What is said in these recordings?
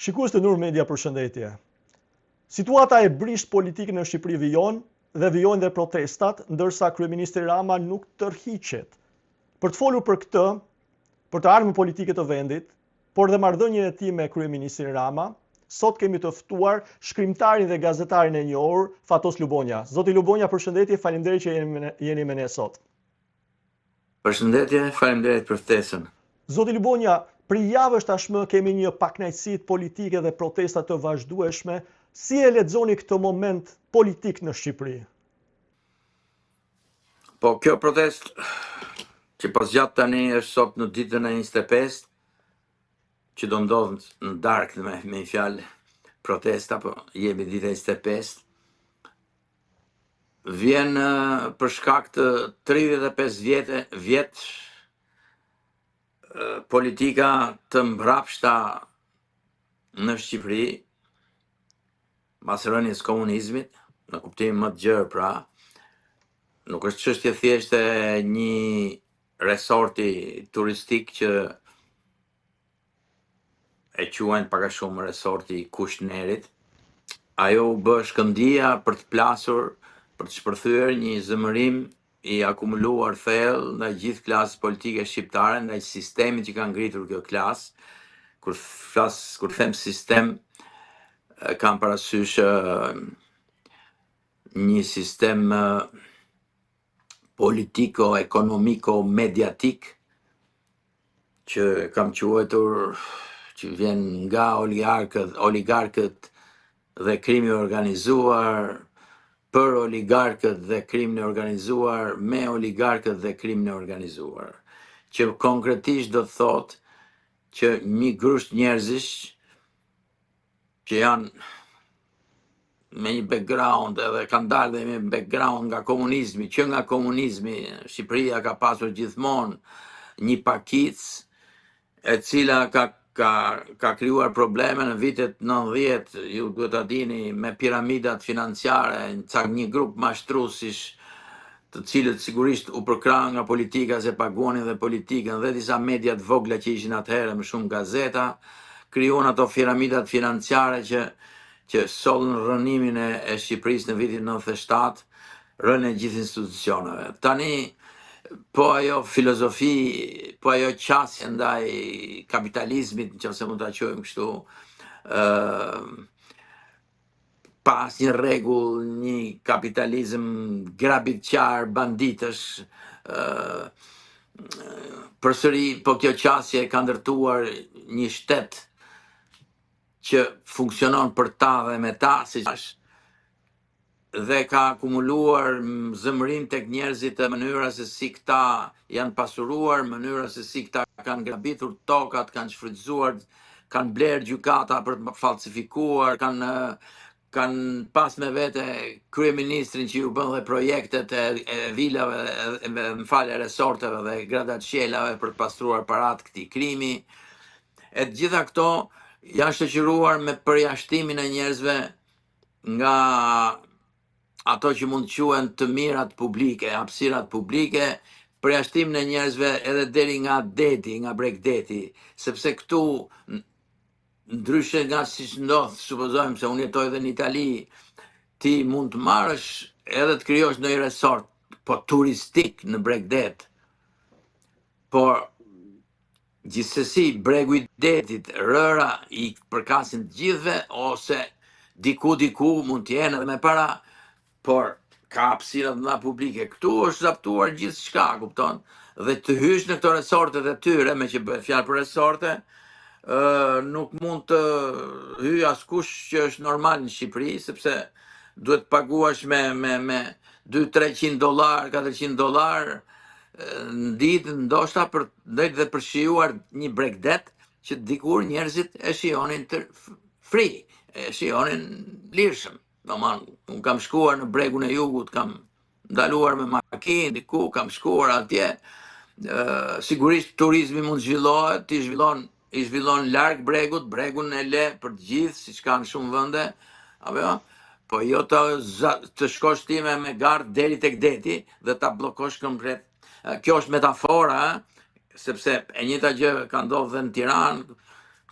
Shikues të Nur Media, përshëndetje. Situata e brisht politike në Shqipëri vijojnë dhe protestat, ndërsa kryeministri Rama nuk tërhiqet. Për të folur për këtë, për të ardhmen politike të vendit, por dhe marrëdhënien e tij me kryeministrin Rama, sot kemi të ftuar shkrimtarin dhe gazetarin e njohur Fatos Lubonja. Zoti Lubonja, përshëndetje, faleminderit që jeni me ne sot. Përshëndetje, faleminderit për ftesën. Zoti Lubonja, për javësh tashmë kemi një pakënaqësi politike dhe protesta të vazhdueshme. Si e lexoni këtë moment politik në Shqipëri? Po kjo protest që pas gjatë tani është sot në ditën e 25, që do ndodh në darkë me fjalë protesta, po jemi dita 25, vjen për shkak të 35 vjet politika të mbrapshta në Shqipëri, mas rënies komunizmit, në kuptimin më të gjerë pra, nuk është çështje thjesht e një resorti turistik që e quajnë pak a shumë resorti i Kushnerit. Ajo u bë shkëndija për të plasur, për të shpërthyer një zëmërim i akumuluar thellë ndaj gjithë klasës politike shqiptare, ndaj sistemit që ka ngritur kjo klasë. Kur them sistem, kam parasysh një sistem politiko, ekonomiko, mediatik, që kam quajtur, që vjen nga oligarkët dhe krimi organizuar, për oligarkët dhe krimin e organizuar, me oligarkët dhe krimin e organizuar. Që konkretisht do të thotë që një grusht njerëzish që janë me një background edhe kanë dalë dhe me background nga komunizmi, që nga komunizmi Shqipëria ka pasur gjithmonë një pakicë e cila ka krijuar probleme në vitet 90, ju duhet ta dini, me piramidat financiare, një grup mashtruesish, të cilët sigurisht u përkrahën nga politika se paguanin dhe politikën, dhe disa media të vogla që ishin atëherë, më shumë gazeta, krijuan ato piramidat financiare që sollën rënimin e Shqipërisë në vitin 97, rënë e gjithë institucioneve. Tani, po ajo filozofi, po ajo qasje ndaj kapitalizmit, nëse mund ta quajmë kështu, pas një rregull, një kapitalizëm grabitqar, banditësh, përsëri, po kjo qasje ka ndërtuar një shtet që funksionon për ta dhe me ta, si është, dhe ka akumuluar zëmërim tek njerëzit e mënyra se si këta janë pasuruar, mënyra se si këta kanë grabitur tokat, kanë shfrytzuar, kanë bler gjykata për të falsifikuar, kanë pas me vete kryeministrin që ju bën dhe projektet e vilave, resorteve dhe gradatëshielave për të pastruar parat këtij krimi. E të gjitha këto janë shoqëruar me përjashtimin e njerëzve nga ato që mund të quhen të mirat publike, hapësirat publike, përjashtimin e njerëzve edhe deri nga deti, nga Bregdeti, sepse këtu, ndryshe nga siç ndodh, supozojmë se unë jetoj edhe në Itali, ti mund të marrësh edhe të krijosh ndonjë resort, po turistik në Bregdet, por gjithsesi bregu i detit, rëra i përkasin të gjithëve, ose diku mund të jenë edhe me para, por ka hapësira të publike. Këtu është zaptuar gjithçka, kupton? Dhe të hysh në këto resortet e tyre, me që bëhet fjalë për resorte, nuk mund të hyj askush që është normal në Shqipëri, sepse duhet paguash me $200-300, $400 në ditë, ndoshta për dhe për shijuar një Bregdet që dikur njerëzit e shijonin të free, e shijonin lirshëm. Unë kam shkuar në bregun e jugut, kam ndaluar me makinë, diku kam shkuar atje. Sigurisht turizmi mund zhvillohet, i zhvillon larg bregun e le për të gjithë, siç kanë shumë vende, apo po jo të shkosh ti me gardë deri tek deti dhe ta bllokosh komplet. Kjo është metafora, sepse e njëjta gjë ka ndodhur në Tiranë,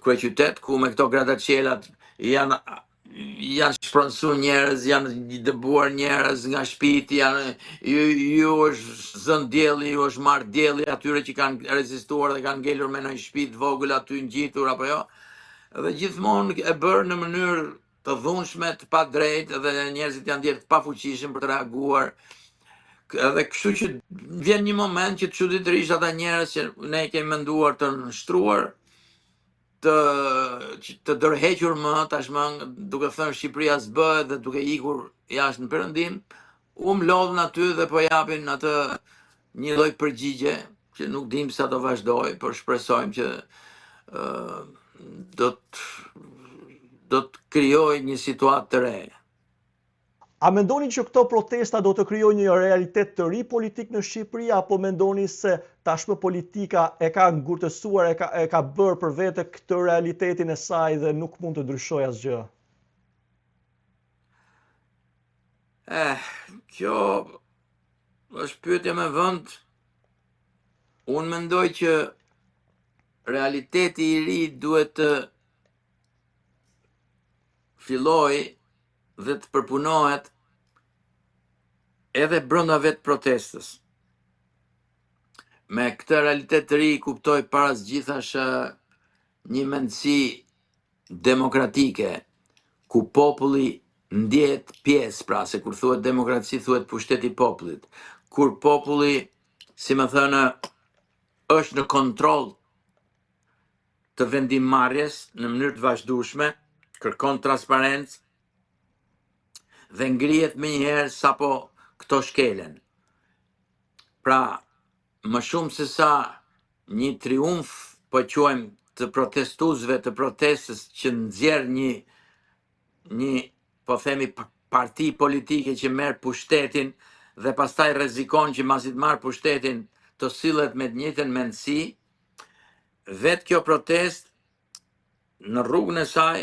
kryeqytet ku me këto grattacielat janë shpronsu njerëz, janë dëbuar njerëz nga shtëpit, ju është zënë dielli, ju është marrë dielli atyre që kanë rezistuar dhe kanë ngelur me në shtëpi të vogël aty ngjitur apo jo. Dhe gjithmonë e bërë në mënyrë të dhunshme, të padrejtë, dhe njerëzit janë ndjerë të pafuqishëm për të reaguar. Edhe kështu që vjen një moment që çuditërisht ata njerëz që ne kemi menduar të nështruar, të dërhequr më tashmë, duke thënë Shqipëria s'bëhet dhe duke ikur jashtë në perëndim, u mlodhën aty dhe po japin atë një lloj përgjigje që nuk dim sa do vazhdoj, por shpresojmë që do të krijojë një situatë të re. A mendoni që këto protesta do të krijojnë një realitet të ri politik në Shqipëri, apo mendoni se tashmë politika e ka ngurtësuar, e ka bërë për vete këtë realitetin e saj dhe nuk mund të ndryshojë asgjë? Kjo është pyetje me vend. Unë mendoj që realiteti i ri duhet të fillojë dhe të përpunohet edhe brenda vetë protestës. Me këtë realitet të ri kuptoj para së gjithash një mendësi demokratike, ku populli ndjet pjesë, pra se kur thuhet demokraci thuhet pushteti i popullit, kur populli, si më thënë, është në kontroll të vendimmarrjes në mënyrë të vazhdueshme, kërkon transparencë dhe ngrihet më njëherë sapo këto shkelen. Pra, më shumë se sa një triumf, po quajmë, të protestuesve të protestës që nxjerr një po themi parti politike që merr pushtetin dhe pastaj rrezikon që masi të marr pushtetin të sillet me të njëjtën mendësi, vetë kjo protestë në rrugën e saj,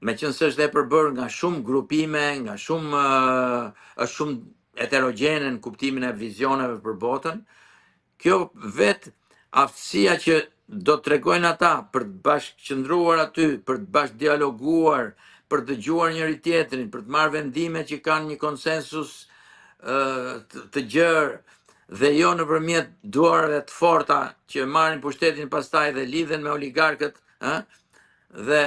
meqense është e përbërë nga shumë grupime, nga është shumë heterogjene në kuptimin e vizioneve për botën, kjo vetë aftësia që do të tregojnë ata për të bashkëqëndruar aty, për të bashkë dialoguar, për të dëgjuar njëri tjetrin, për të marrë vendime që kanë një konsensus të gjerë, dhe jo nëpërmjet duarve të forta që marrin pushtetin pastaj dhe lidhen me oligarkët, dhe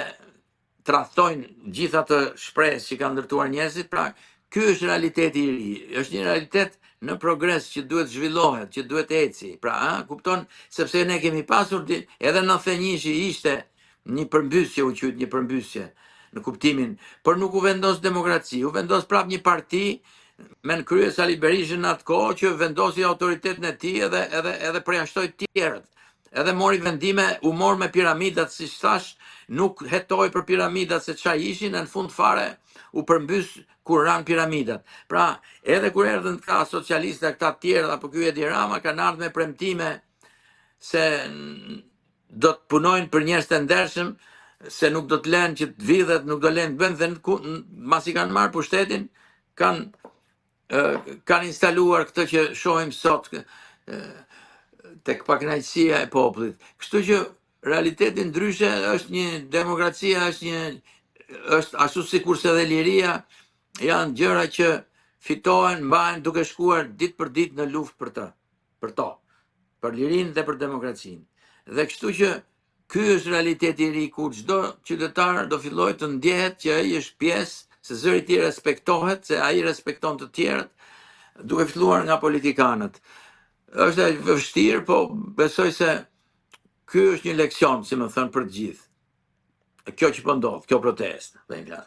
tradhtojnë gjitha të shpresë që kanë ndërtuar njerëzit. Pra, ky është realiteti i ri. Është një realitet në progres që duhet zhvillohet, që duhet eci. Pra, kupton, sepse ne kemi pasur edhe 91 ishte një përmbysje, u quajt një përmbysje në kuptimin, por nuk u vendos demokraci, u vendos prap një parti me në krye Sali Berishën në atë kohë që vendosi autoritetin e tij edhe përjashtoi të tjerët. Edhe mori vendime, u mor me piramidat, si thash, nuk hetoi për piramidat se çfarë ishin, në fund fare u përmbys kur ran piramidat. Pra, edhe kur erdhën këta socialistë, këta të tjerë, apo ky Edi Rama, kanë ardhur me premtime se do të punojnë për njerëz të ndershëm, se nuk do të lënë që të vidhet, nuk do lënë të bëjnë, dhe masi kanë marrë pushtetin, kanë instaluar këtë që shohim sot tek pakënaqësia e popullit. Kështu që realiteti ndryshe është një demokracia, është ashtu sikurse edhe liria, janë gjëra që fitohen, mbahen duke shkuar ditë për ditë në luftë për lirinë dhe për demokracinë. Dhe kështu që ky është realiteti i ri, ku çdo qytetar do fillojë të ndjehet që ai është pjesë, se zëri i tij respektohet, se ai respekton të tjerët, duke filluar nga politikanët. Është e vështirë, po besoj se ky është një leksion, si më thënë, për të gjithë. Kjo që po ndodh, kjo protestë, dhe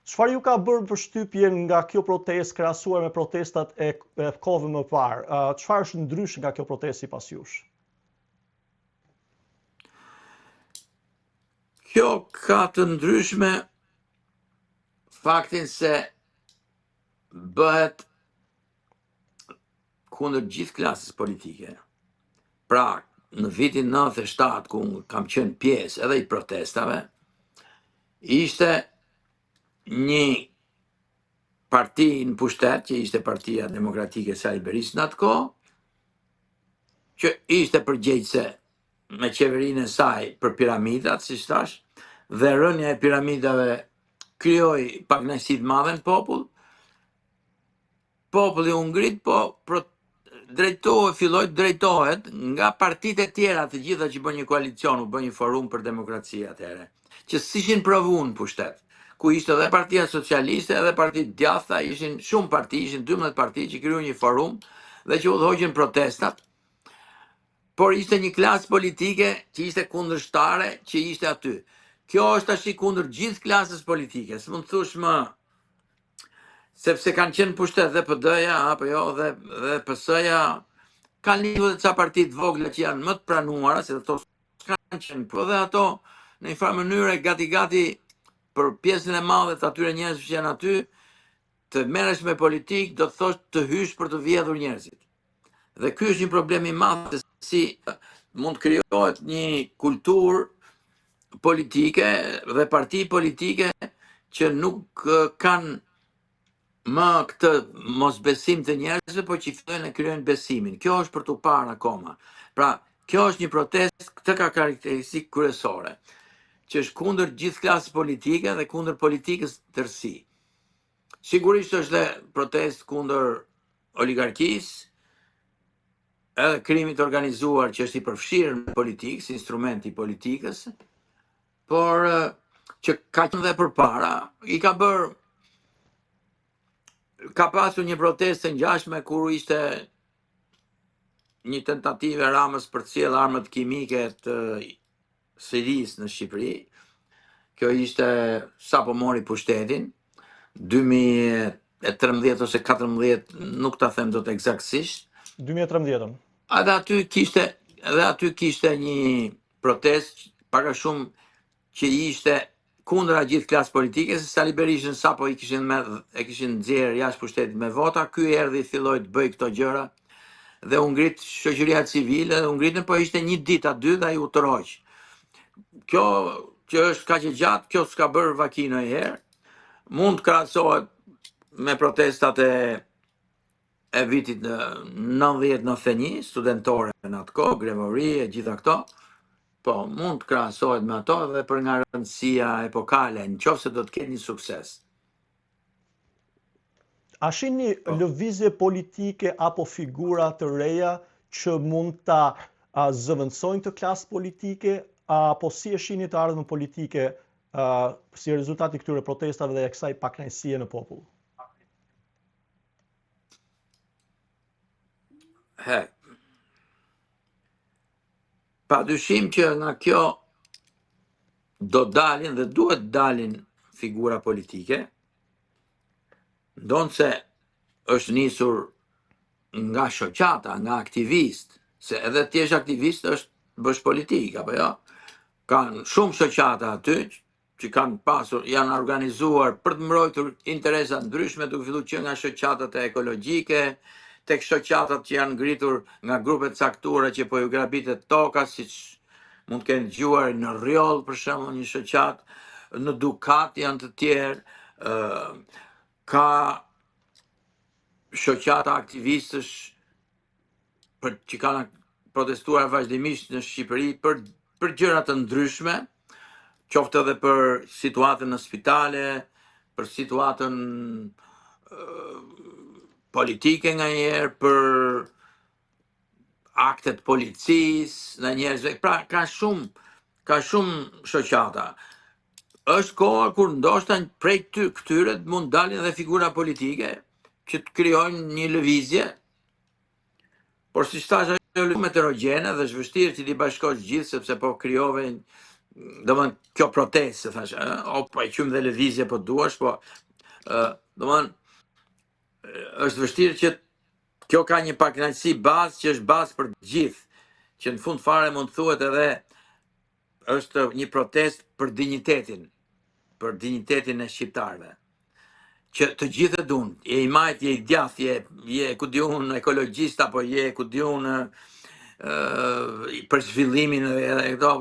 Çfarë ju ka bërë përshtypjen nga kjo protestë krahasuar me protestat e kohëve më parë? Çfarë është ndryshe nga kjo protestë sipas jush? Kjo ka të ndryshme faktin se bëhet kundër gjithë klasës politike. Pra, në vitin 97, ku kam qenë pjesë edhe i protestave, ishte një parti në pushtet, që ishte Partia Demokratike Sali Berishë në atë kohë, që ishte përgjegjëse me qeverinë e saj për piramidat, si thash, dhe rënja e piramidave krijoi pakënaqësi të madhe në popull. Populli u ngrit, po filloi të drejtohet nga partitë e tjera të gjitha që bën një koalicion, u bën një forum për demokraci atëherë, që s'ishin provuar në pushtet, ku ishte edhe Partia Socialiste, edhe Partitë Djathta, ishin shumë parti, ishin 12 parti që krijuan një forum dhe që udhëhoqën protestat. Por ishte një klasë politike që ishte kundërshtare, që ishte aty. Kjo është tash kundër gjithë klasës politike. S'mund të thush më, sepse kanë qenë pushtet dhe PD-ja, apo jo, dhe PS-ja, kanë lidhur edhe ca parti të vogla që janë më të pranuara, se ato s'kanë qenë, po dhe ato në një farë mënyrë gati për pjesën e madhe të atyre njerëzve që janë aty, të merresh me politikë, do të thosh të hysh për të vjedhur njerëzit. Dhe ky është një problem i madh, se si mund të krijohet një kulturë politike dhe parti politike që nuk kanë më këtë mosbesim të njerëzve, po që fillojnë të krijojnë besimin. Kjo është për tu parë akoma. Pra, kjo është një protestë, këtë ka karakteristikë kryesore, që është kundër gjithë klasës politike dhe kundër politikës tërësi. Sigurisht është dhe protestë kundër oligarkisë, edhe krimit organizuar që është i përfshirë në politikë, si instrumenti i politikës, por që ka qenë dhe përpara, ka pasur një protestë e ngjashme kur ishte një tentativë e Ramës për të sjellë armët kimike të Sirisë në Shqipëri. Kjo ishte sapo mori pushtetin, 2013 ose 14, nuk ta them dot eksaktësisht. 2013. Edhe aty kishte një protestë pak a shumë që ishte kundra gjithë klasë politike, se Sali Berishën sapo e kishin nxjerrë jashtë pushtetit me vota, ky erdhi filloi të bëj këto gjëra dhe u ngrit shoqëria civile, u ngritën, po ishte një ditë a dy dhe ai u tërhoq. Kjo që është kaq e gjatë, kjo s'ka bërë vaki ndonjëherë. Mund të krahasohet me protestat e vitit 90-91, studentore në atë kohë, grevori e gjitha këto. Po, mund të krahasohet me ato dhe për nga rëndësia epokale, nëse do të ketë një sukses. A shihni lëvizje politike apo figura të reja që mund ta zëvendësojnë të klasë politike, apo si e shihni të ardhmën politike si rezultati këtyre protestave dhe kësaj pakënaqësie në popull? Padyshim që nga kjo do dalin dhe duhet dalin figura politike, ndonse është nisur nga shoqata, nga aktivist, se edhe ti je aktivist është bësh politik, apo jo? Kanë shumë shoqata aty që janë organizuar për të mbrojtur interesa ndryshme, duke filluar që nga shoqatat ekologjike, tek shoqatat që janë ngritur nga grupe të caktuara që po ju grabitet toka, siç mund të kenë dëgjuar në Rjoll, për shembull, një shoqat, në Dukat janë të tjerë, ka shoqata aktivistësh që kanë protestuar vazhdimisht në Shqipëri për gjëra të ndryshme, qoftë edhe për situatën në spitale, për situatën politike nga njerë, për aktet policisë, nga njerëzve. Pra, ka shumë shoqata. Është koha kur ndoshta prej këtyre mund dalin edhe figura politike që të krijojnë një lëvizje, por si thash, ajo është heterogjene dhe është vështirë që t'i bashkosh gjithë, sepse po krijove, domethënë kjo protestë, thash, po e qym dhe lëvizje po duash, po domethënë është vështirë që kjo ka një pakënaqësi bazë që është bazë për gjithë, që në fund fare mund të thuhet edhe është një protestë për dinjitetin e shqiptarëve, që të gjithë e duan, je i majt, je i djathtë, je ku diun ekologjist, apo je ku diun për zhvillimin e këto,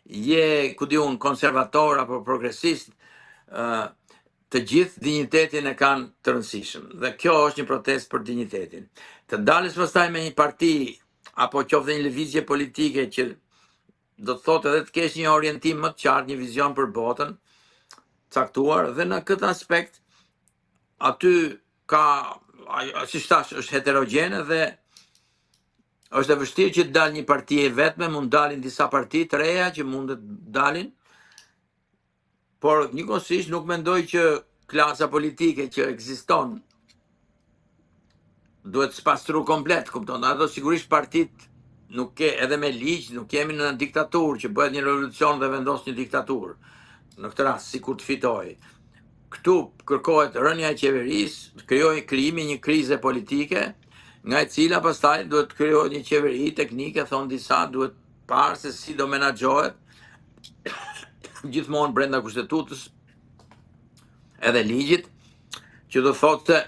je ku diun konservator apo progresist, të gjithë dinjitetin e kanë të rëndësishëm. Dhe kjo është një protestë për dinjitetin. Të dalësh pastaj me një parti apo qoftë një lëvizje politike që do të thotë edhe të kesh një orientim më të qartë, një vizion për botën caktuar, dhe në këtë aspekt aty ka, si thash, është heterogjene dhe është e vështirë që të dalë një parti e vetme, mund dalin disa parti të reja që mund të dalin, por njëkohësisht nuk mendoj që klasa politike që ekziston duhet spastru komplet, kupton? Ato sigurisht partit nuk ke, edhe me ligj, nuk kemi në diktaturë që bëhet një revolucion dhe vendos një diktaturë. Në këtë rast, sikur të fitoj. Këtu kërkohet rënja e qeverisë, krijimi një krize politike, nga e cila pastaj duhet të krijohet një qeveri teknike, thon disa, duhet parë se si do menaxhohet gjithmonë brenda kushtetutës edhe ligjit, që do thotë se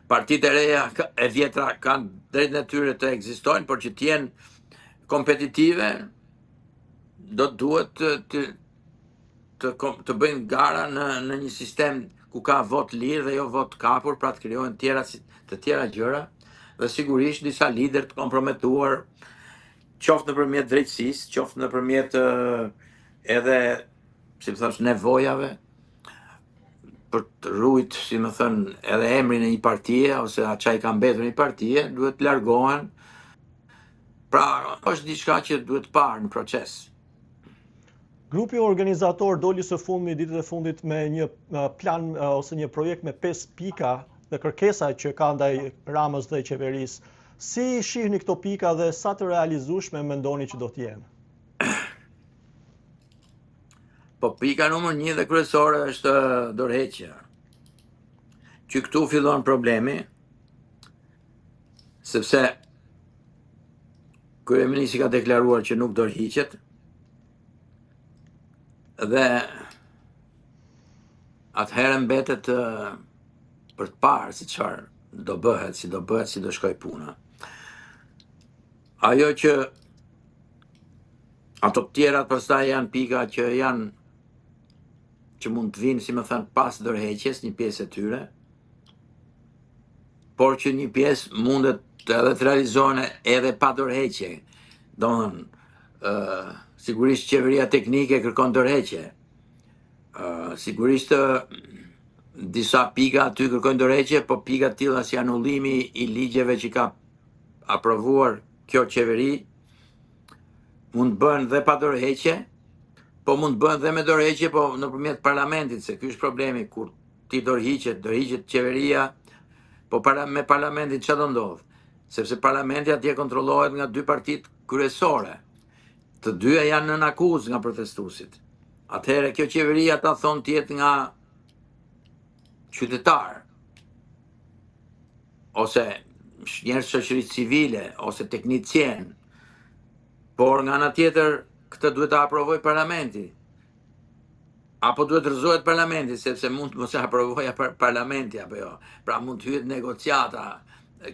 partitë e reja e vjetra kanë drejtën e tyre të ekzistojnë, por që të jenë kompetitive, do duhet të bëjnë gara në një sistem ku ka vot lirë dhe jo vot kapur, pra të krijohen të tjera gjëra, dhe sigurisht disa lider të komprometuar, qoftë nëpërmjet drejtësisë, qoftë nëpërmjet edhe, si më thash, nevojave për të ruajt, si më thënë, edhe emrin e një partie ose atë që ka mbetur një partie, duhet të largohen. Pra, është diçka që duhet parë në proces. Grupi organizator doli së fundmi ditët e fundit me një plan ose një projekt me 5 pika dhe kërkesa që ka ndaj Ramës dhe qeverisë. Si shihni këto pika dhe sa të realizueshme mendoni që do të jenë? Po pika numër 1 dhe kryesore është dorëheqja. Që këtu fillon problemi, sepse kryeministri ka deklaruar që nuk dorëhiqet, dhe atëherë mbetet për të parë si çfarë do bëhet, si do shkoj puna. Ajo që ato të tjerat pastaj janë pika që mund të vinë, si më thënë, pas dorëheqjes, një pjesë e tyre, por që një pjesë mundet edhe të realizohen edhe pa dorëheqje. Domethënë, sigurisht qeveria teknike kërkon dorëheqje. Sigurisht disa pika aty kërkojnë dorëheqje, po pika të tilla si anullimi i ligjeve që ka aprovuar kjo qeveri mund të bëhen dhe pa dorëheqje, po mund të bëhen dhe me dorëheqje, po nëpërmjet parlamentit, se ky është problemi, kur ti dorëhiqet qeveria, po me parlamentin çfarë do ndodh? Sepse parlamenti atje kontrollohet nga 2 partitë kryesore. Të dyja janë nën akuzë nga protestuesit. Atëherë kjo qeveri ata thonë të jetë nga qytetar, ose njerëz shoqërisë civile, ose teknicien, por nga ana tjetër këtë duhet ta aprovoj parlamenti. Apo duhet rrëzohet parlamenti, sepse mund të mos e aprovojë parlamenti apo jo. Pra mund të hyet negociata.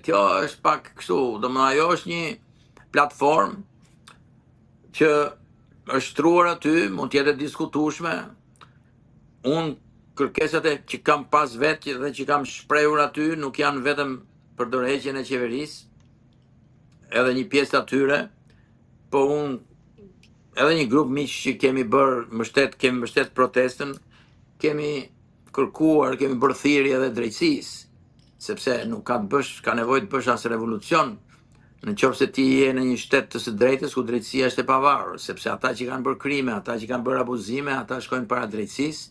Kjo është pak kështu, domethënë ajo është një platformë që është shtruar aty, mund të jetë diskutueshme. Unë kërkesat që kam pas vetë dhe që kam shprehur aty nuk janë vetëm për dorëheqjen e qeverisë, edhe një pjesë atyre, po unë edhe një grup miq që kemi mbështet protestën, kemi kërkuar, kemi bërë thirrje edhe drejtësisë, sepse nuk ka nevojë të bësh as revolucion në qoftë se ti je në një shtet të së drejtës ku drejtësia është e pavarur, sepse ata që kanë bërë krime, ata që kanë bërë abuzime, ata shkojnë para drejtësisë,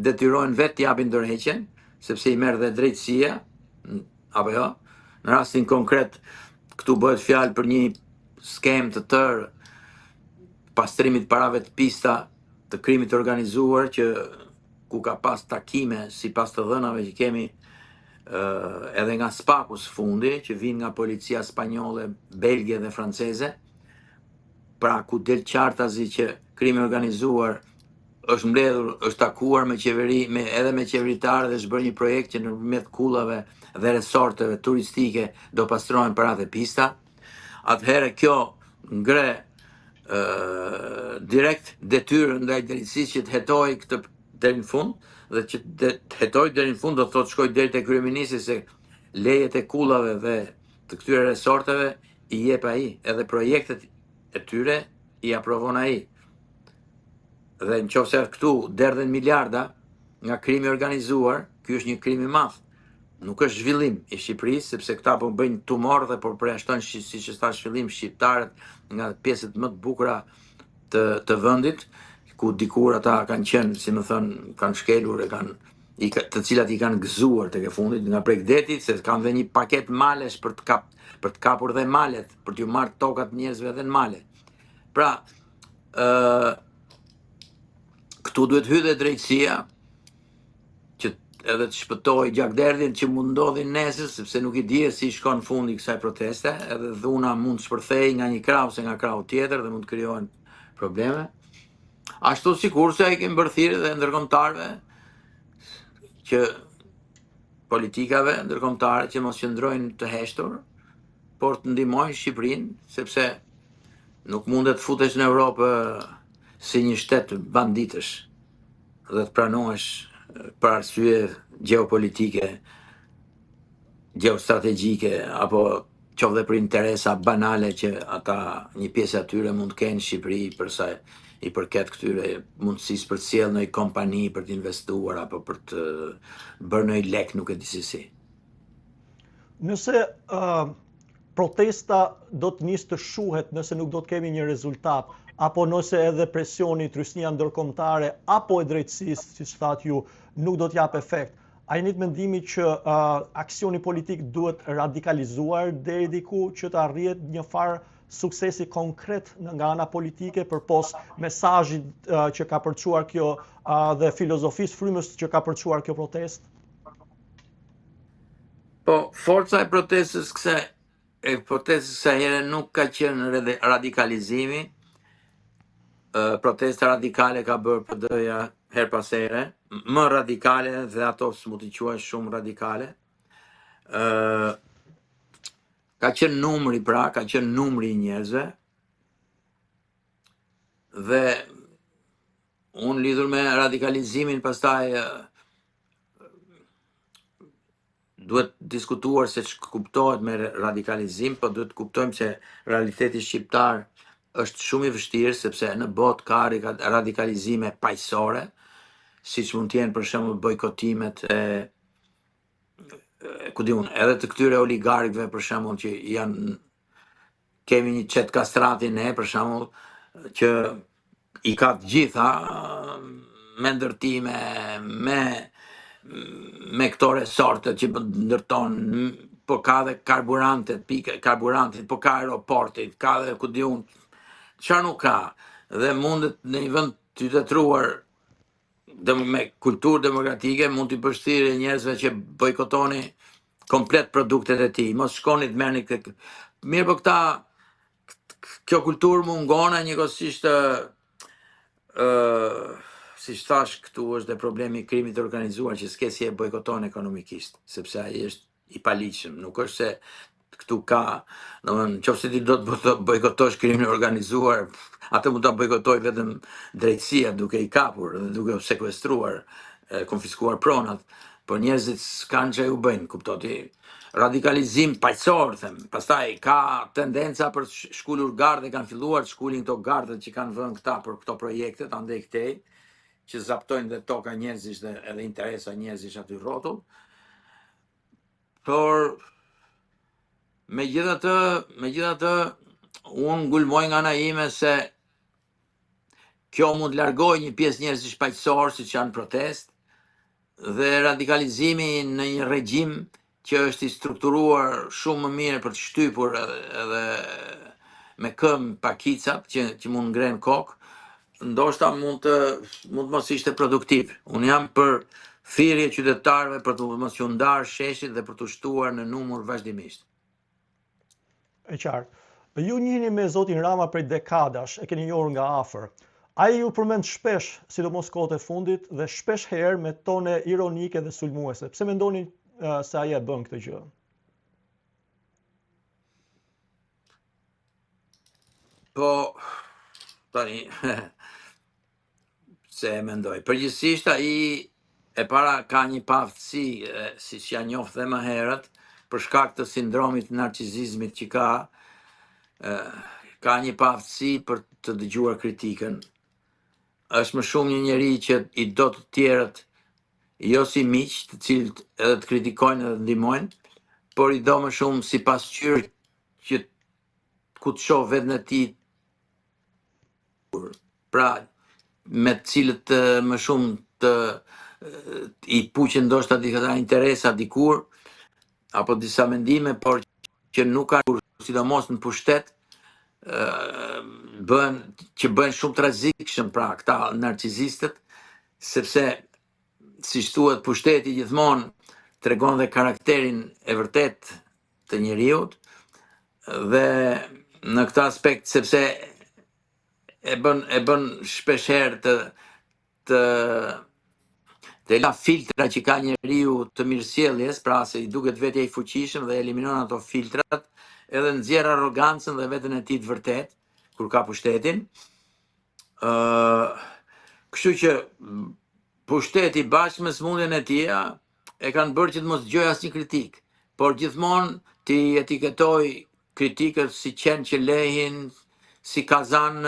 detyrojnë vetë të japin dorëheqjen, sepse i merr dhe drejtësia, apo jo? Në rastin konkret, këtu bëhet fjalë për një skem të tërë pastrimit parave të pista të krimit të organizuar, që ku ka pas takime sipas të dhënave që kemi edhe nga spaku së fundi, që vinë nga policia spanjolle, belge dhe franceze, pra ku del qartazi që krimi organizuar është mbledhur, është takuar me qeveri, edhe me qeveritarë, dhe është bërë një projekt që nëpërmjet kullave dhe resorteve turistike do pastrohen paratë e pista. Atëherë kjo ngre direkt detyrën ndaj drejtësisë që të hetojë këtë deri në fund, dhe që të hetojë deri në fund do thotë shkoj deri te kryeministri, se lejet e kullave dhe të këtyre resorteve i jep ai, edhe projektet e tyre i aprovon ai. Dhe nëse këtu derdhen miliarda nga krimi organizuar, ky është një krim i madh. Nuk është zhvillim i Shqipërisë, sepse këta po bëjnë tumor dhe po përjashtojnë, siç është thash fillim, shqiptarët nga pjesët më të bukura të vendit, ku dikur ata kanë qenë, si më thon, kanë shkelur e kanë të cilat i kanë gëzuar tek e fundit nga Bregdeti, se kanë dhe një paket malesh për të kapur dhe malet, për t'ju marrë tokat njerëzve edhe në male. Pra, këtu duhet hyjë dhe drejtësia që edhe të shpëtoj gjakderdhjen që mund ndodhin nesër, sepse nuk i dihet si shkon fundi kësaj proteste, edhe dhuna mund të shpërthej nga një krah ose nga krahu tjetër dhe mund të krijohen probleme. Ashtu sikurse ai kemi bërthirë dhe ndërkombëtarëve që politikave ndërkombëtare që mos qëndrojnë të heshtur, por të ndihmojnë Shqipërinë, sepse nuk mundet të futesh në Europë si një shtet banditësh dhe të pranohesh për arsye gjeopolitike, geostrategjike, apo qoftë për interesa banale që ata një pjesë atyre mund të kenë në Shqipëri përsa i përket këtyre mundësisë për të sjellë në kompani për të investuar apo për të bërë në lek, nuk e di si. Nëse protesta do të nisë të shuhet nëse nuk do të kemi një rezultat, apo nëse edhe presioni trysnia ndërkombëtare apo e drejtësisë, siç thatë ju, nuk do të jap efekt, a jeni të mendimit që aksioni politik duhet radikalizuar deri diku që të arrihet një farë suksesi konkret nga ana politike përpos mesazhit që ka përçuar kjo dhe filozofisë frymës që ka përçuar kjo protestë? Po, forca e protestës kësaj here nuk ka qenë radikalizimi. Protesta radikale ka bërë PD-ja her pas here, më radikale dhe ato s'mund t'i quajnë shumë radikale. Ka qenë numri ka qenë numri i njerëzve, dhe unë lidhur me radikalizimin pastaj duhet diskutuar se kuptohet me radikalizim, po duhet kuptojmë se realiteti shqiptar është shumë i vështirë, sepse në botë ka radikalizime paqësore, siç mund të jenë për shembull bojkotimet ku diun, edhe të këtyre oligarkëve për shembull që janë, kemi një qet kastrati ne për shembull që i ka të gjitha me ndërtime, me këto resorte që ndërton, po ka dhe karburantit, po ka aeroportit, ka dhe ku diun, çfarë nuk ka, dhe mundet në një vend të tetruar me kulturë demokratike mund t'i përshtirë njerëzve që bojkotoni komplet produktet e tij, mos shkoni të merrni mirë, po kjo kulturë mungon njëkohësisht, siç thash, këtu është dhe problemi i krimit të organizuar që s'ke si e bojkoton ekonomikisht, sepse ai është i paligjshëm, nuk është se këtu ka, domethënë nëse ti do të bojkotosh krimin e organizuar, atë mund ta bojkotoj vetëm drejtësia duke i kapur dhe duke u sekuestruar, konfiskuar pronat, por njerëzit s'kan çaj u bëjnë, kuptoti? Radikalizim paqësor, them. Pastaj ka tendenca për të shkulur gardë, kanë filluar të shkulin këto gardët që kanë vënë këta për këto projekte, andej këtej, që zaptojnë dhe toka njerëzish dhe edhe interesa njerëzish aty rrotull. Por megjithatë, unë ngulmoj nga ana ime se kjo mund largoj një pjesë njerëzish paqësor, siç janë protestë, dhe radikalizimi në një regjim që është i strukturuar shumë më mirë për të shtypur edhe me këmbë pakicat që mund ngren kokë, ndoshta mund të mos ishte produktiv. Unë jam për thirrje qytetarëve për të mos u ndarë sheshit dhe për të shtuar në numër vazhdimisht. E qartë. Ju njihni me zotin Rama prej dekadash, e keni njohur nga afër. Ai ju përmend shpesh, sidomos kohët e fundit, dhe shpesh herë me tone ironike dhe sulmuese. Pse mendoni se ai e bën këtë gjë? Po, tani, se e mendoj. Përgjithsisht ai e para ka një paftësi, siç ja njoft dhe më herët, për shkak të sindromit narcisizmit që ka një paaftësi për të dëgjuar kritikën. Është më shumë një njeri që i do të tjerët jo si miq, të cilët edhe të kritikojnë edhe të ndihmojnë, por i do më shumë si pasqyrë që ku të shoh vetën e tij, pra me të cilët më shumë të i puqen ndoshta disa interesa dikur apo disa mendime, por që nuk ka sidomos në pushtet, bëhen shumë të rrezikshëm pra këta narcisistët, sepse siç thuhet pushteti gjithmonë tregon dhe karakterin e vërtet të njeriut, dhe në këtë aspekt sepse e bën shpeshherë të la filtra që ka njeriu të mirësjelljes, pra se i duket vetja i fuqishëm dhe eliminon ato filtrat, edhe nxjerr arrogancën dhe veten e tij të vërtet kur ka pushtetin. Kështu që pushteti bashkë me smundjen e tija e kanë bërë që të mos dëgjoj asnjë kritik, por gjithmonë ti etiketoj kritikët si qenë që lehin, si kazan,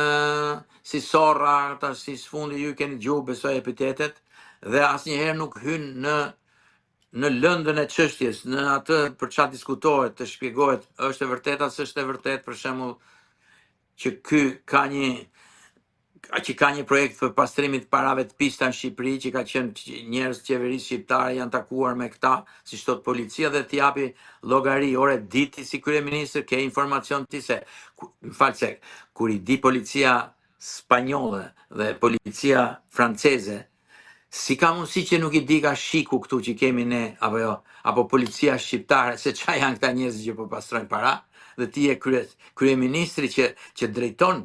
si sorra, tash si sfundi ju keni dëgjuar besoj epitetet, dhe asnjëherë nuk hyn në lëndën e çështjes, në atë për çfarë diskutohet, të shpjegohet, është e vërtetë as është e vërtetë, për shembull, që ky ka një projekt për pastrimin të parave të pista në Shqipëri, që ka qenë njerëz qeverisë shqiptare janë takuar me këta, siç thot policia, dhe t'i japi llogari ore diti si kryeministër, ke informacion ti se, kur i di policia spanjolle dhe policia franceze, si ka mundësi që nuk i di ka shiku këtu që kemi ne, apo jo, apo policia shqiptare, se çfarë janë këta njerëz që po pastrojnë para, dhe ti je kryeministri që drejton,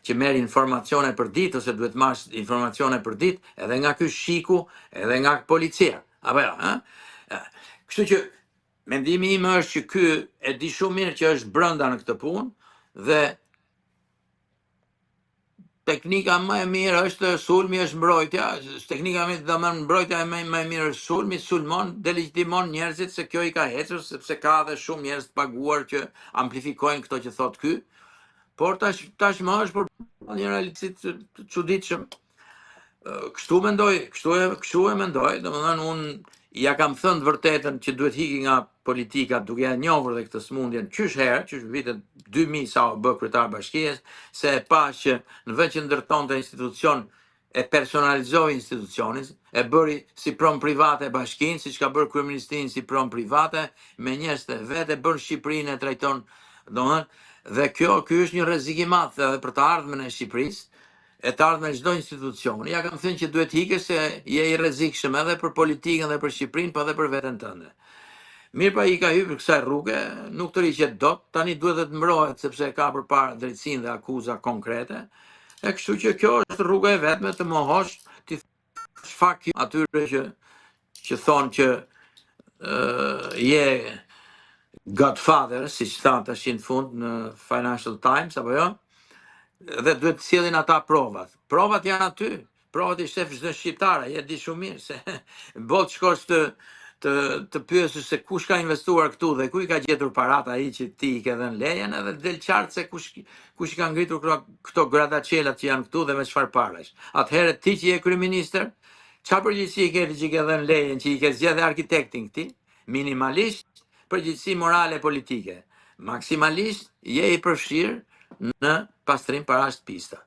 që merr informacione për ditë, ose duhet marrë informacione për ditë, edhe nga ky shiku, edhe nga policia, apo jo, Kështu që mendimi im është që ky e di shumë mirë që është brenda në këtë punë, dhe teknika më e mirë është sulmi, është mbrojtja. Teknika mbrojtja më e mirë është sulmi, sulmon, delegitimon njerëzit, se kjo i ka ecur, sepse ka edhe shumë njerëz të paguar që amplifikojnë këto që thot ky. Por tashmë është për një realitet të çuditshëm. Kështu e mendoj, domethënë unë ja kam thënë të vërtetën që duhet hiki nga politika, duke ja njohur dhe këtë smundjen qysh vitet 2000 sa u bë kryetar bashkies, se e pa që në vend që ndërtonte institucion, e personalizoi institucionin, e bëri si pron private bashkinë, siç ka bërë kryeministrinë si pron private, me njerëz të vetë, bën Shqipërinë e trajton, domethënë, dhe ky është një rrezik i madh edhe për të ardhmen e Shqipërisë, e të ardhmen e çdo institucioni. Ja kam thënë që duhet hikësh, se je i rrezikshëm edhe për politikën dhe për Shqipërinë, po edhe për veten tënde. Mirë, pa i ka hyrë kësaj rruge, nuk të riqet dot, tani duhet të mbrohet sepse ka përpara drejtësinë dhe akuza konkrete. E kështu që kjo është rruga e vetme, të mohosh, ti fak atyre që thonë që je godfather, siç thanë tash në fund në Financial Times, apo jo? Dhe duhet të sjellin ata provat. Provat janë aty. Provat i shef çdo shqiptar, je di shumë mirë se botë shkosh të pyesësh se kush ka investuar këtu dhe ku i ka gjetur parat ai që ti i ke dhënë lejen, edhe del qartë se kush ka ngritur këto gradaçelat që janë këtu dhe me çfarë parash. Atëherë ti që je kryeministër, çfarë përgjegjësi ke ti që ke dhënë lejen, që i ke zgjedhur arkitektin këtij? Minimalisht përgjegjësi morale politike. Maksimalisht je i përfshirë në pastrim parash të pista.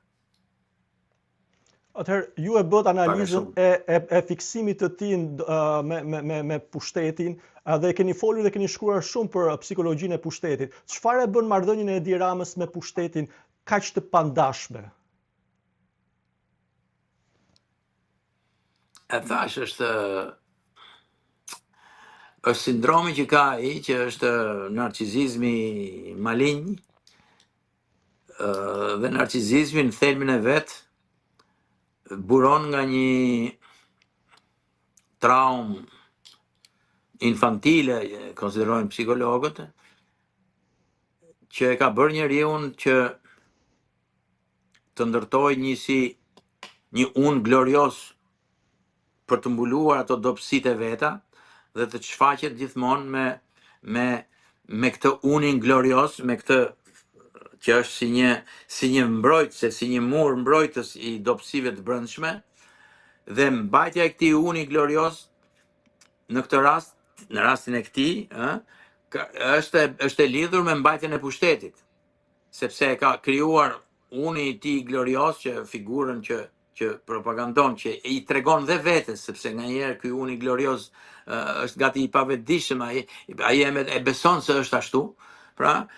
Atëherë, ju e bët analizën e fiksimit të tij me pushtetin, dhe keni folur dhe keni shkruar shumë për psikologjinë e pushtetit. Çfarë e bën marrëdhënien e Edi Ramës me pushtetin kaq të pandashme? E thash, është sindromi që ka ai, që është narcisizmi malign, dhe narcisizmi në thelbin e vet buron nga një traumë infantile, konsiderojnë psikologët, që e ka bërë njeriu që të ndërtojë një unë glorios për të mbuluar ato dobësitë e veta, dhe të shfaqet gjithmonë me këtë unin glorios, me këtë që është si një mbrojtëse, si një mur mbrojtës i dobësive të brendshme, dhe mbajtja e këtij uni glorios në këtë rast, në rastin e këtij, është e lidhur me mbajtjen e pushtetit, sepse e ka krijuar uni i tij glorios, që figurën që propagandon, që i tregon dhe vetes, sepse nganjëherë ky uni glorios është gati i pavetëdijshëm, ai e beson se është ashtu, pra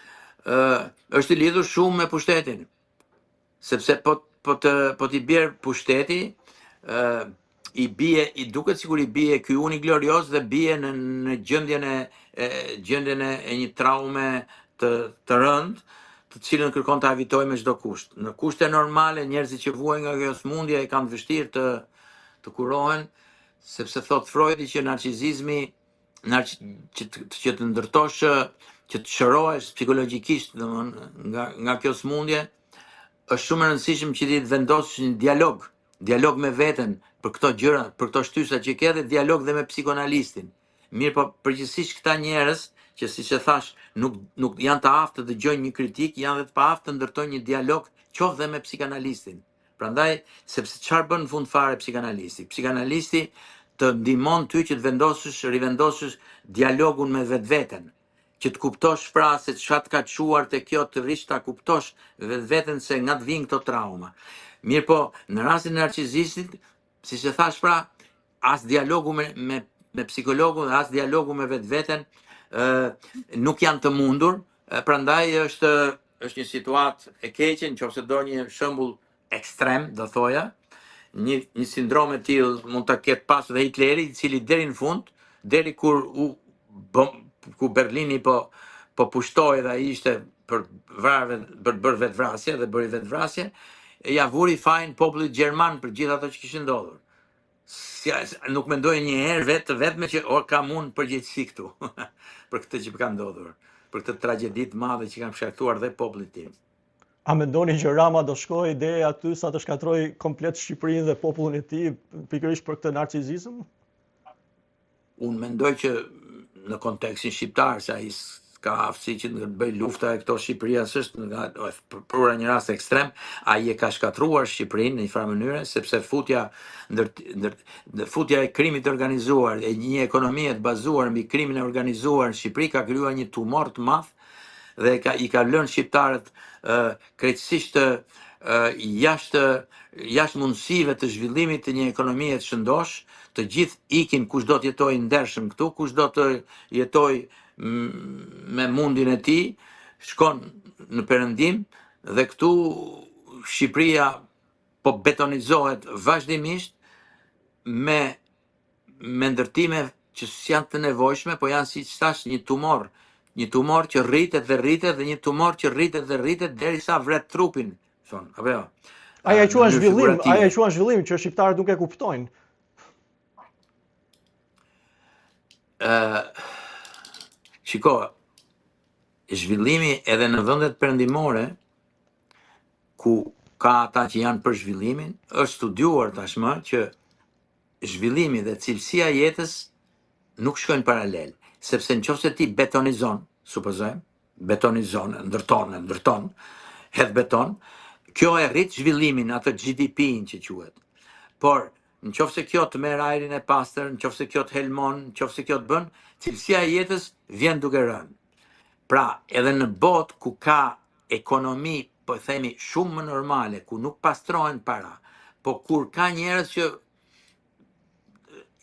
është i lidhur shumë me pushtetin, sepse po t'i bjerë pushteti, i duket sikur i bie ky uni glorios dhe bie në gjendjen e një traume të rënd, të cilën kërkon ta evitojë me çdo kusht. Në kushte normale njerëzit që vuajnë nga kjo smundje e kanë vështirë të kurohen, sepse thot Freudi që narcisizmi që të ndërtosh, që të shërohesh psikologjikisht nga kjo smundje, është shumë e rëndësishme që ti të vendosësh një dialog me veten për këto gjëra, për këto shtysa që ke, dhe dialog dhe me psikoanalistin. Mirë, po përgjithsisht këta njerëz që, siç e thash, nuk janë të aftë të dëgjojnë një kritik, janë dhe të paaftë të ndërtojnë një dialog qoftë dhe me psikanalistin. Prandaj, sepse çfarë bën në fund fare psikanalisti? Psikanalisti të ndihmon ty që të rivendosësh dialogun me vetveten, që të kuptosh pra se çfarë ka çuar te kjo, të rish ta kuptosh vetveten se nga të vijnë këto trauma. Mirë, po në rastin e narcisistit, siç e thash pra, as dialogu me psikologun dhe as dialogu me vetveten nuk janë të mundur, prandaj është një situatë e keqe, nëse do një shembull ekstrem, do thoja, një sindrom e tillë mund ta ketë pasur dhe Hitleri, i cili deri në fund, deri kur Berlini po pushtoi dhe ai ishte për bërë vetvrasje dhe bëri vetvrasje, ja vuri fajin popullit gjerman për gjithë ato që kishin ndodhur. Nuk mendoj një herë vetëm që kam unë përgjegjësi këtu për këtë që ka ndodhur, për këtë tragjedi të madhe që kanë shkaktuar dhe popullit tim. A mendoni që Rama do shkojë deri aty sa të shkatrojë komplet Shqipërinë dhe popullin e tij pikërisht për këtë narcisizëm? Unë mendoj që në kontekstin shqiptar, se ai ka aftësi që të bëj lufta e këto Shqipëria, s'është për një rast ekstrem, ai e ka shkatruar Shqipërinë në një farë mënyre, sepse futja e krimit të organizuar, e një ekonomie të bazuar mbi krimin e organizuar në Shqipëri ka krijuar një tumor të madh dhe i ka lënë shqiptarët krejtësisht jashtë mundësive të zhvillimit të një ekonomie të shëndosh. Të gjithë ikin, kush do të jetojë ndershëm këtu, kush do të jetojë me mundin e tij, shkon në perëndim, dhe këtu Shqipëria po betonizohet vazhdimisht me ndërtime që janë të nevojshme, po janë, siç thash, një tumor që rritet dhe një tumor që rritet derisa vret trupin, thon, apo jo. Ai e quan zhvillim që shqiptarët nuk e kuptojnë. Shiko, zhvillimi edhe në vendet perëndimore, ku ka ata që janë për zhvillimin, është studiuar tashmë që zhvillimi dhe cilësia e jetës nuk shkojnë paralel, sepse nëse ti betonizon, supozojmë, ndërton, hedh beton, kjo e rrit zhvillimin, atë GDP-n që quhet. Por nëse kjo të merr ajrin e pastër, nëse kjo të helmon, nëse kjo të bën, cilësia e jetës vjen duke rënë. Pra, edhe në botë ku ka ekonomi, po themi, shumë më normale, ku nuk pastrohen para, po kur ka njerëz që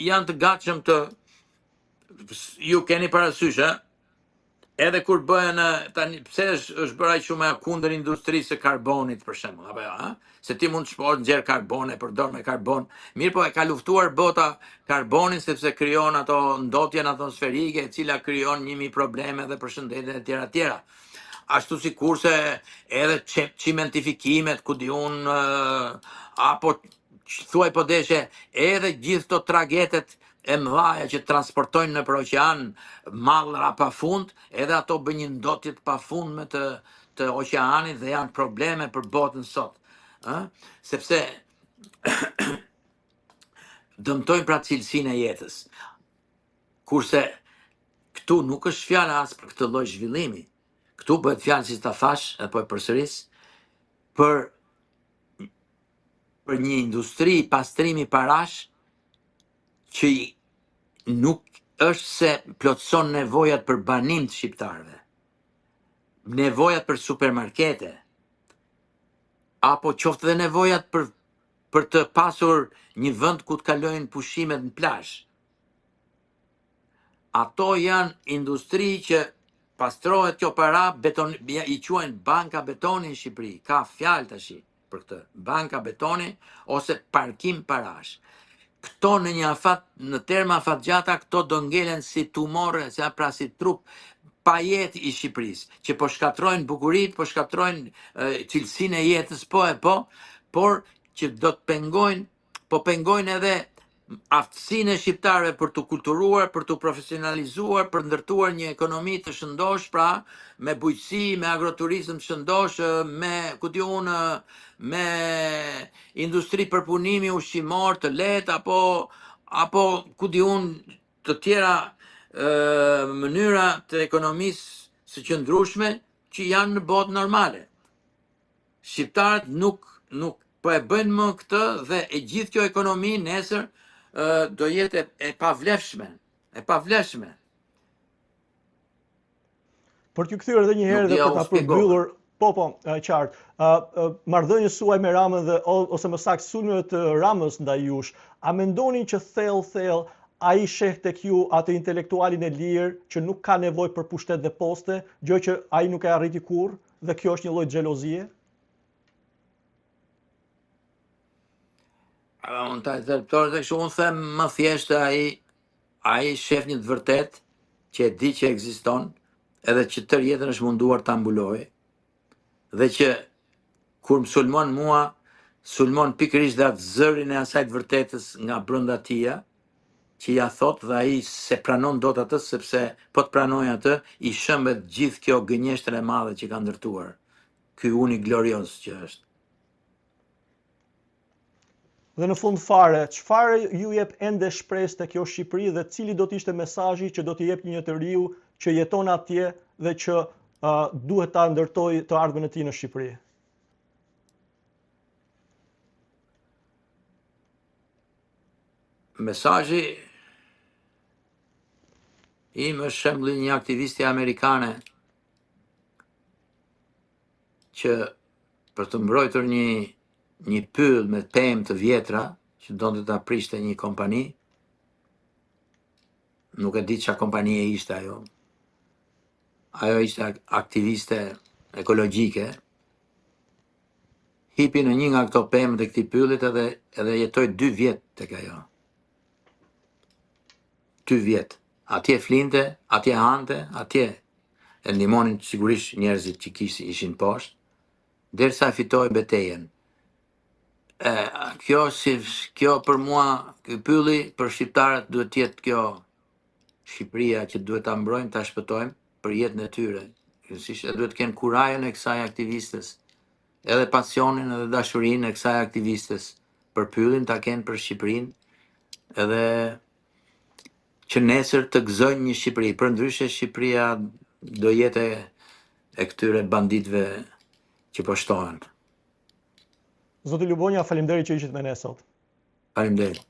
janë të gatshëm ju keni parasysh, edhe kur bëhen tani, pse është bërë aq shumë kundër industrisë së karbonit, për shembull, apo jo, se ti mund të shposh nxjerr karbon, e përdor me karbon. Mirë, po e ka luftuar bota karbonin sepse krijon ato ndotjen atmosferike, e cila krijon 1000 probleme dhe për shëndetjen e tjera. Ashtu sikurse edhe çimentifikimet, ku di un, apo thuaj po deshe, edhe gjithë këto tragetet e mëdha që transportojnë nëpër oqean mallra pafund, edhe ato bëjnë një ndotje të pafundme të oqeanit dhe janë probleme për botën sot. Sepse dëmtojnë pra cilësinë e jetës. Kurse këtu nuk është fjala as për këtë lloj zhvillimi. Këtu bëhet fjalë, si ta thash, edhe po e përsëris, për një industri pastrimi parash që nuk është se plotëson nevojat për banim të shqiptarëve, nevojat për supermarkete, apo qoftë dhe nevojat për të pasur një vend ku të kalojnë pushimet në plazh. Ato janë industri që pastrohet kjo para, i quajnë banka betoni në Shqipëri. Ka fjalë tash për këtë, banka betoni ose parkim parash. Këto në terma afatgjata, këto do ngelen si tumore, pra si trup pa jetë i Shqipërisë, që po shkatrojnë bukuritë, po shkatrojnë cilësinë e jetës, por që do të pengojnë edhe aftësinë e shqiptarëve për të kulturuar, për të profesionalizuar, për ndërtuar një ekonomi të shëndosh, pra me bujqësi, me agroturizëm shëndosh, me industri përpunimi ushqimor të lehtë, apo të tjera mënyra të ekonomisë së qëndrueshme që janë në botë normale. Shqiptarët nuk po e bëjnë më këtë, dhe e gjithë kjo ekonomi nesër do jetë e pavlefshme. Për t'ju kthyer edhe një herë dhe për ta përmbyllur, qartë, marrëdhënies suaj me Ramën ose më saktë sulmet të Ramës ndaj jush, a mendoni që thellë ai sheh tek ju atë intelektualin e lirë që nuk ka nevojë për pushtet dhe poste, gjë që ai nuk e arriti kurrë, dhe kjo është një lloj xhelozie? Unë them më thjesht, ai shef një të vërtet që e di që ekziston, edhe që tërë jetën është munduar ta mbulojë, dhe që kur më sulmon mua, sulmon pikërisht dhe atë zërin e asaj të vërtetës nga brenda tia, që ja thot, dhe ai se pranon dot atë, sepse po të pranoj atë, i shëmbet gjithë kjo gënjeshtër e madhe që ka ndërtuar. Ky uni glorioz që është. Dhe në fund fare, çfarë ju jep ende shpresë te kjo Shqipëri, dhe cili do të ishte mesazhi që do t'i jep një të riu që jeton atje dhe që duhet ta ndërtojë të ardhmen e tij në Shqipëri? Mesazhi im është shembulli një aktivisti amerikane që për të mbrojtur një pyll me pemë të vjetra, që donte ta prishte një kompani, nuk e di çfarë kompanie ishte ajo. Ajo ishte aktiviste ekologjike. Hipi në një nga këto pemë të këtij pyllit edhe jetoi 2 vjet tek ajo. 2 vjet. Atje flinte, atje hante, atje e ndihmonin sigurisht njerëzit që ishin poshtë, derisa fitoi betejën. Kjo për mua, ky pylli për shqiptarët duhet të jetë kjo Shqipëria që duhet ta mbrojmë, ta shpëtojmë për jetën e tyre. Kryesisht duhet të kenë kurajën e kësaj aktivistes, edhe pasionin edhe dashurinë e kësaj aktivistes për pyllin, ta kenë për Shqipërinë, edhe që nesër të gëzojnë një Shqipëri. Përndryshe Shqipëria do jetë e këtyre banditëve që po shtohen. Zoti Lubonja, faleminderit që ishit me ne sot. Faleminderit.